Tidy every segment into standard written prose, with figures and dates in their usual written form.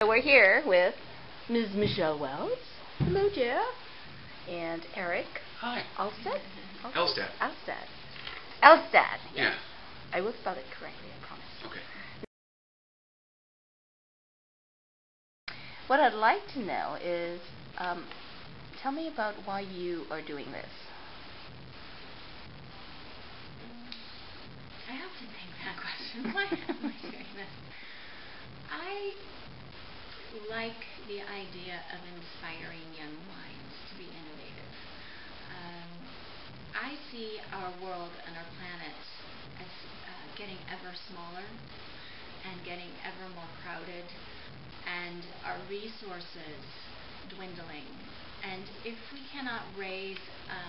We're here with Ms. Michelle Wells. Hello, dear. And Erik. Hi. Elstad? Elstad. Elstad. Elstad. Yeah. I will spell it correctly, I promise. Okay. What I'd like to know is, tell me about why you are doing this. I often think that question. Why am I doing this? I like the idea of inspiring young minds to be innovative. I see our world and our planet as getting ever smaller and getting ever more crowded, and our resources dwindling. And if we cannot raise a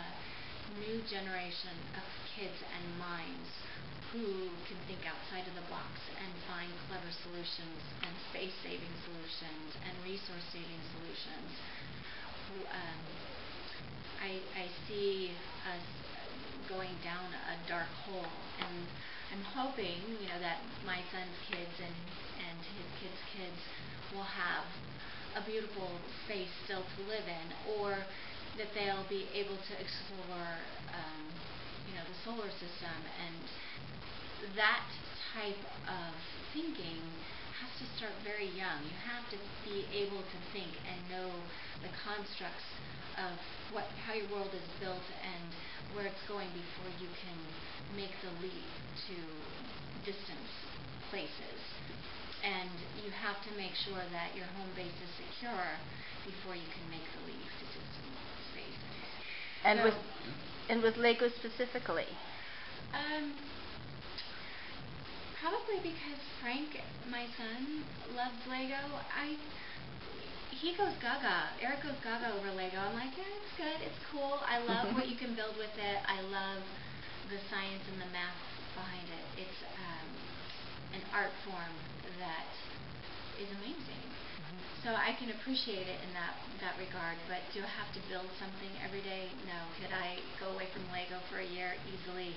new generation of kids and minds who can think outside of the box and find clever solutions and space-saving solutions and resource-saving solutions, I see us going down a dark hole. And I'm hoping, that my son's kids and his kids' kids will have a beautiful space still to live in, or that they'll be able to explore, the solar system. And that type of thinking has to start very young. You have to be able to think and know the constructs of how your world is built and where it's going before you can make the leap to distant places. And you have to make sure that your home base is secure before you can make the leap to distant spaces. And with Lego specifically? Probably because Frank, my son, loves Lego. He goes gaga. Erik goes gaga over Lego. I'm like, yeah, it's good. It's cool. I love what you can build with it. I love the science and the math behind it. It's an art form that is amazing. So I can appreciate it in that regard. But do I have to build something every day? No. Could I go away from Lego for a year easily?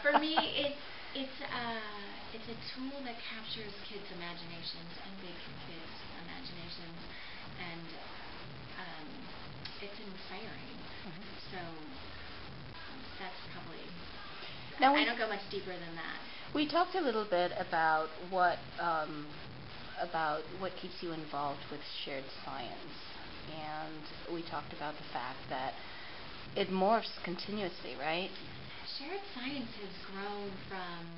For me, it's a tool that captures kids' imaginations and big kids' imaginations, and it's inspiring. So that's probably. I don't go much deeper than that. We talked a little bit about what keeps you involved with shared science, and we talked about the fact that it morphs continuously, right? Shared science has grown from,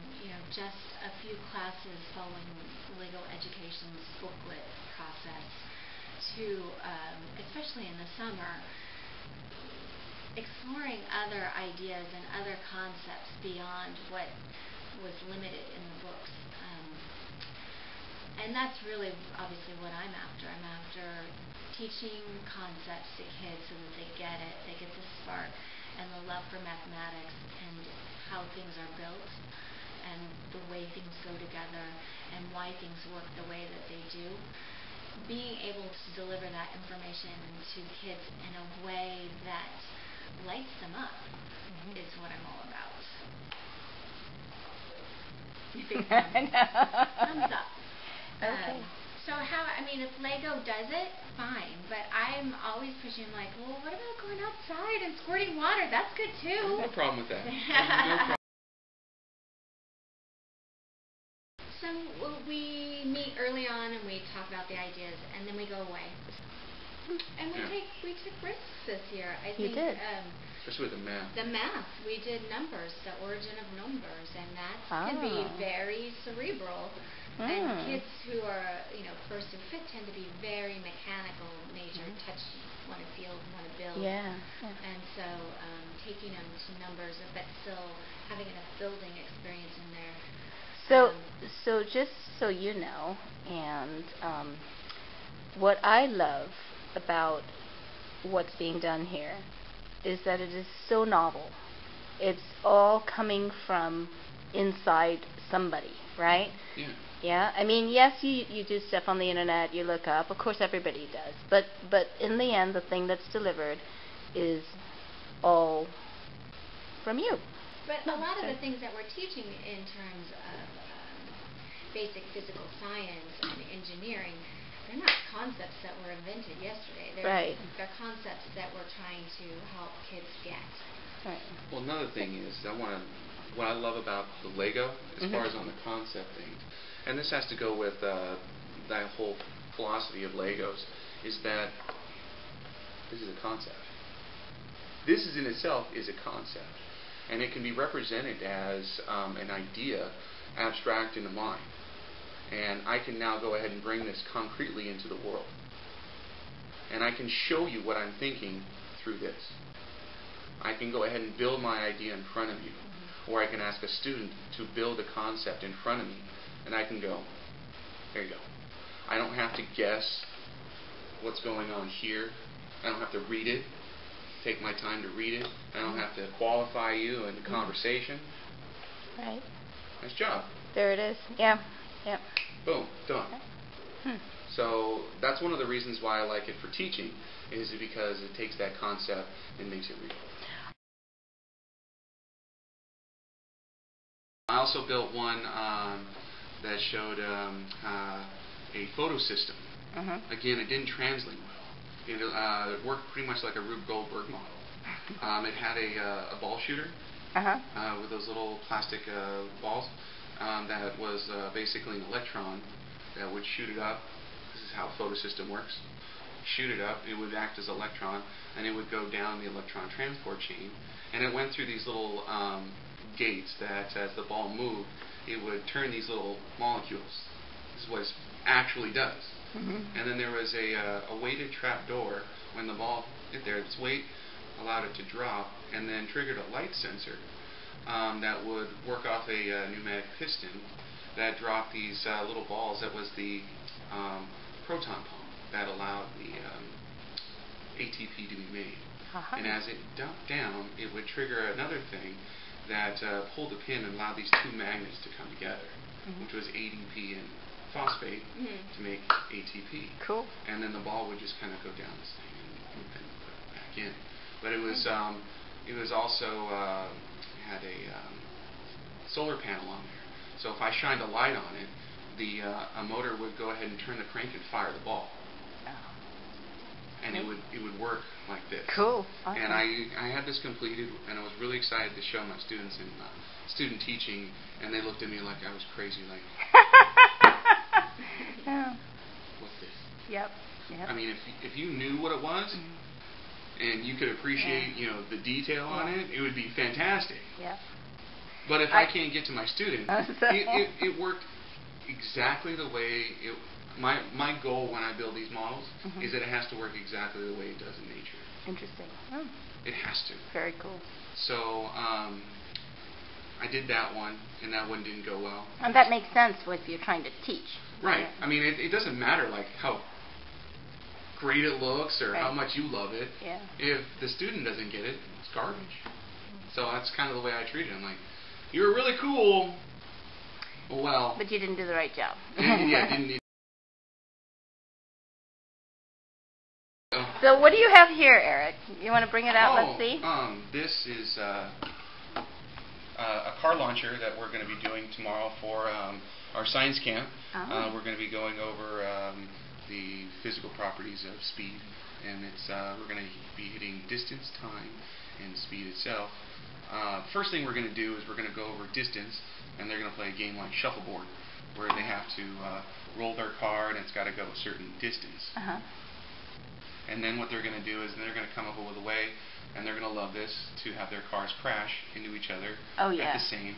just a few classes following Lego Education's booklet process to, especially in the summer, exploring other ideas and other concepts beyond what was limited in the books. And that's really obviously what I'm after. I'm after teaching concepts to kids so that they get it, they get the spark and the love for mathematics and how things are built and the way things go together and why things work the way that they do. Being able to deliver that information to kids in a way that lights them up is what I'm all about. Thumbs up. Okay. So if Lego does it, fine. But I'm always pushing, like, well, what about going outside and squirting water? That's good too. No problem with that. No problem. So we meet early on and we talk about the ideas, and then we go away. And we took risks this year. I think. You did. Especially with the math. The math. We did numbers, the origin of numbers, and that can be very cerebral. And kids who are, first and fifth tend to be very mechanical nature, touch, want to feel, want to build. Yeah. And so taking them to numbers, but still having enough building experience in there. So just so you know, and what I love about what's being done here is that it is so novel. It's all coming from inside somebody, right? Yeah. Yeah. Yes, you do stuff on the internet, you look up. Of course, everybody does. But in the end, the thing that's delivered is all from you. But a lot of the things that we're teaching in terms of basic physical science and engineering, they're not concepts that were invented yesterday. They're concepts that we're trying to help kids get. Right. Well, another thing is, what I love about the Lego, as far as on the concept things, and this has to go with that whole philosophy of Legos, is that this is a concept. This is in itself is a concept, and it can be represented as an idea, abstract in the mind. And I can now go ahead and bring this concretely into the world. And I can show you what I'm thinking through this. I can go ahead and build my idea in front of you. Or I can ask a student to build a concept in front of me, and I can go, there you go. I don't have to guess what's going on here. I don't have to read it, take my time to read it. I don't have to qualify you in the conversation. Right. Nice job. There it is. Yeah. Yep. Boom. Done. So that's one of the reasons why I like it for teaching, is because it takes that concept and makes it real. I also built one that showed a photo system. Again, it didn't translate well. It worked pretty much like a Rube Goldberg model. It had a ball shooter with those little plastic balls that was basically an electron that would shoot it up. This is how a photo system works. Shoot it up, it would act as an electron, and it would go down the electron transport chain, and it went through these little gates that, as the ball moved, it would turn these little molecules. This is what it actually does. And then there was a weighted trap door. When the ball hit there, its weight allowed it to drop, and then triggered a light sensor that would work off a pneumatic piston that dropped these little balls. That was the proton pump that allowed the ATP to be made. And as it dumped down, it would trigger another thing that pulled the pin and allowed these two magnets to come together, which was ADP and phosphate to make ATP. Cool. And then the ball would just kind of go down this thing and put it back in. But it was also had a solar panel on there. So if I shined a light on it, a motor would go ahead and turn the crank and fire the ball. And it would work like this. Cool. Awesome. And I had this completed, and I was really excited to show my students in student teaching, and they looked at me like I was crazy, like, what's this? Yep. I mean, if you knew what it was, and you could appreciate, the detail on it, it would be fantastic. Yeah. But if I can't get to my student, it worked exactly the way it. My goal when I build these models is that it has to work exactly the way it does in nature. Interesting. It has to. Very cool. So I did that one, and that one didn't go well. And that makes sense if you're trying to teach. Right. I mean, it doesn't matter like how great it looks or how much you love it. Yeah. If the student doesn't get it, it's garbage. So that's kind of the way I treat it. I'm like, you're really cool. Well. But you didn't do the right job. Didn't need. So what do you have here, Eric? You want to bring it out? Let's see. This is a car launcher that we're going to be doing tomorrow for our science camp. We're going to be going over the physical properties of speed, and we're going to be hitting distance, time, and speed itself. First thing we're going to do is we're going to go over distance, and they're going to play a game like shuffleboard, where they have to roll their car, and it's got to go a certain distance. And then what they're going to do is they're going to come up with a way, and they're going to love this, to have their cars crash into each other at the same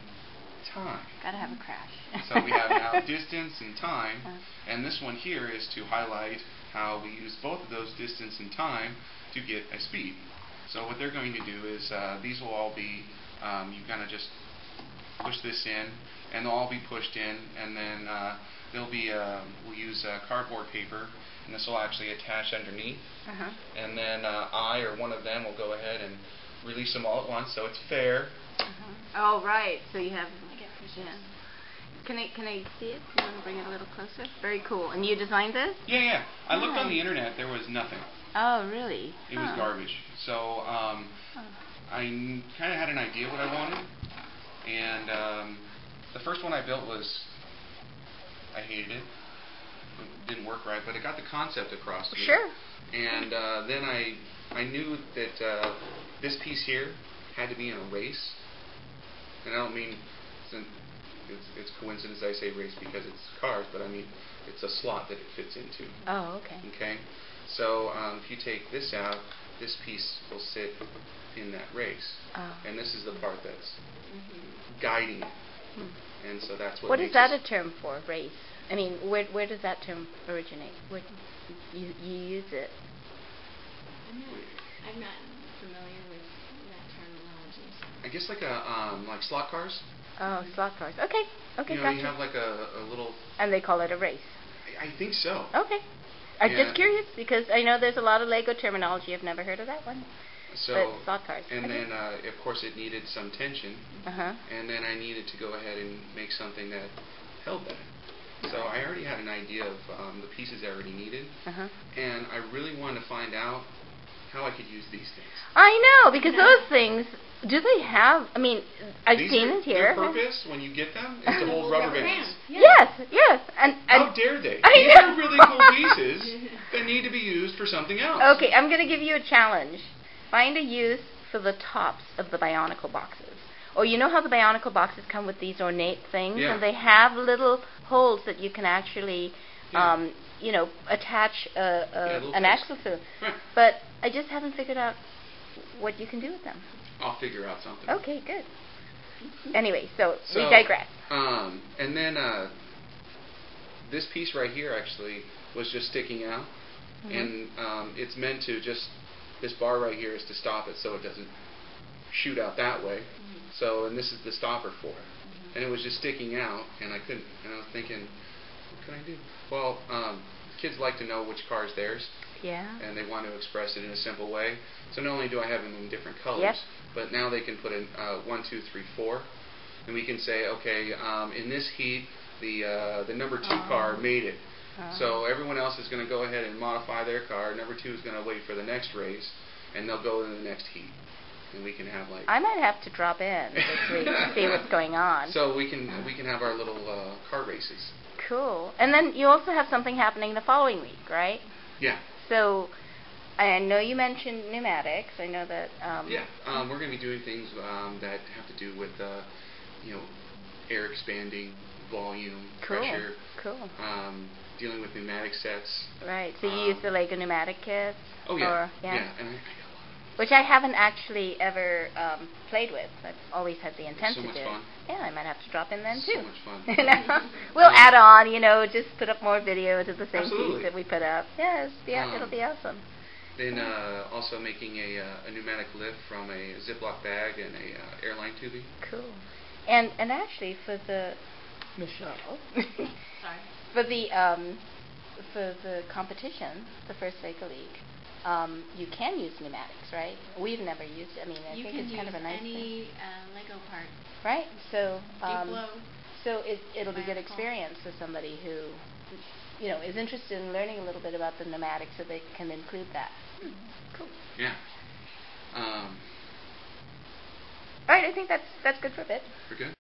time. Gotta have a crash. So we have now distance and time, and this one here is to highlight how we use both of those, distance and time, to get a speed. So what they're going to do is these will all be, you kind of just push this in, and they'll all be pushed in, and then there'll be we'll use cardboard paper, and this will actually attach underneath. And then I or one of them will go ahead and release them all at once, so it's fair. Oh, right. So you have. Can I see it? You want to bring it a little closer? Very cool. And you designed this? Yeah. I looked on the internet. There was nothing. Oh, really? It was garbage. So I kind of had an idea what I wanted, and the first one I built was I hated it. It didn't work right, but I got the concept across to me. Sure. And then I knew that this piece here had to be in a race. And I don't mean it's coincidence I say race because it's cars, but I mean it's a slot that it fits into. Oh, okay. Okay. So if you take this out, this piece will sit in that race. Oh. And this is the part that's guiding it. And so that's what. What is that a term for, race? I mean, where does that term originate? Where you use it? I'm not familiar with that terminology. I guess like slot cars. Oh, slot cars. Okay. Okay, you know, gotcha. you have like a little. And they call it a race. I think so. Okay. I'm Yeah. just curious because I know there's a lot of Lego terminology. I've never heard of that one. So, but slot cars. And okay. then, of course, it needed some tension. And then I needed to go ahead and make something that held that. So I already had an idea of the pieces I already needed. And I really wanted to find out how I could use these things. I know, because those things, do they have, I mean, I've seen it here. Their purpose, when you get them, is to hold rubber bands. Yes, yes. And how dare they? I These know. are really cool pieces that need to be used for something else. Okay, I'm going to give you a challenge. Find a use for the tops of the Bionicle boxes. Or you know how the Bionicle boxes come with these ornate things? Yeah. And they have little holes that you can actually, you know, attach an axle to. Right. But I just haven't figured out what you can do with them. I'll figure out something. Okay, good. Anyway, so we digress. And then this piece right here actually was just sticking out. And it's meant to just, this bar right here is to stop it so it doesn't shoot out that way. So, and this is the stopper for it. And it was just sticking out, and I couldn't, and I was thinking, what can I do? Well, kids like to know which car is theirs. Yeah. And they want to express it in a simple way. So not only do I have them in different colors, Yep. but now they can put in 1, 2, 3, 4. And we can say, okay, in this heat, the number 2 car made it. So everyone else is going to go ahead and modify their car. Number 2 is going to wait for the next race, and they'll go into the next heat. And we can have like. I might have to drop in this week to see what's going on. So we can have our little car races. Cool. And then you also have something happening the following week, right? Yeah. So I know you mentioned pneumatics. I know that. We're going to be doing things that have to do with you know, air expanding, volume, pressure. Cool. Dealing with pneumatic sets. Right. So you use the Lego pneumatic kits? Oh yeah. Or, And I got a lot of which I haven't actually ever played with. I've always had the intent so to much do. Fun. Yeah, I might have to drop in then too. So much fun. We'll add on, you know, just put up more video to the same Absolutely. piece that we put up. Yes, it'll be awesome. Then also making a pneumatic lift from a Ziploc bag and a airline tubing. Cool. And actually for the Michelle. Sorry. For the competition, the first Lego League, you can use pneumatics, right? We've never used it. I mean, I think it's kind of a nice thing. You can use any Lego part. Right. So Duplo. so it'll be a good experience for somebody who, you know, is interested in learning a little bit about the pneumatics, so they can include that. Cool. Yeah. All right. I think that's good for a bit. We're good.